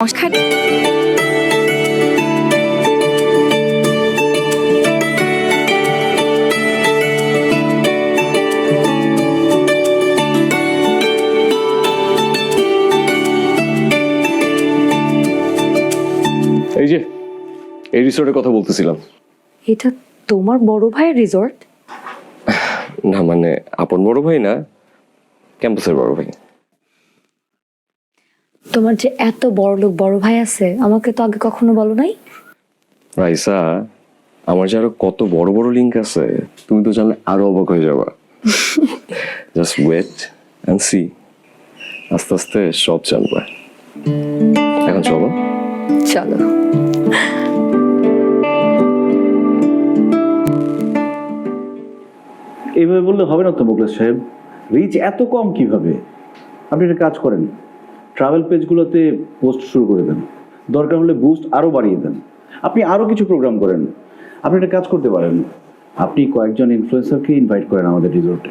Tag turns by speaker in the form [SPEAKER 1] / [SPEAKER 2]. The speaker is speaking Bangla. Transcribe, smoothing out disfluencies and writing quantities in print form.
[SPEAKER 1] নমস্কার।
[SPEAKER 2] এই যে এই রিসোর্টের কথা বলতেছিলাম।
[SPEAKER 1] এটা তোমার বড় ভাইয়ের রিসর্ট?
[SPEAKER 2] না মানে আপন বড় ভাই না, ক্যাম্পাসের বড় ভাই।
[SPEAKER 1] তোমার যে এত বড় লোক বড় ভাই আছে, আমাকে তো আগে কখনো বলো নাই।
[SPEAKER 2] রাইসা, আমার যে আরো কত বড় বড় লিঙ্ক আছে তুমি তো জানলে আরো অবাক হয়ে যাবা। জাস্ট ওয়েট এন্ড সি, আস্তে আস্তে সব জানবা। এখন চলো।
[SPEAKER 1] চলো।
[SPEAKER 3] এইভাবে বললে হবে না তো মোগলেশ সাহেব, রিচ এত কম কিভাবে? আপনি একটা কাজ করেন, ট্রাভেল পেজগুলোতে পোস্ট শুরু করে দেন, দরকার হলে বুস্ট আরো বাড়িয়ে দেন, আপনি আরো কিছু প্রোগ্রাম করেন। আপনি একটা কাজ করতে পারেন, আপনি কয়েকজন ইনফ্লুয়েন্সারকে ইনভাইট করেন আমাদের রিসোর্টে।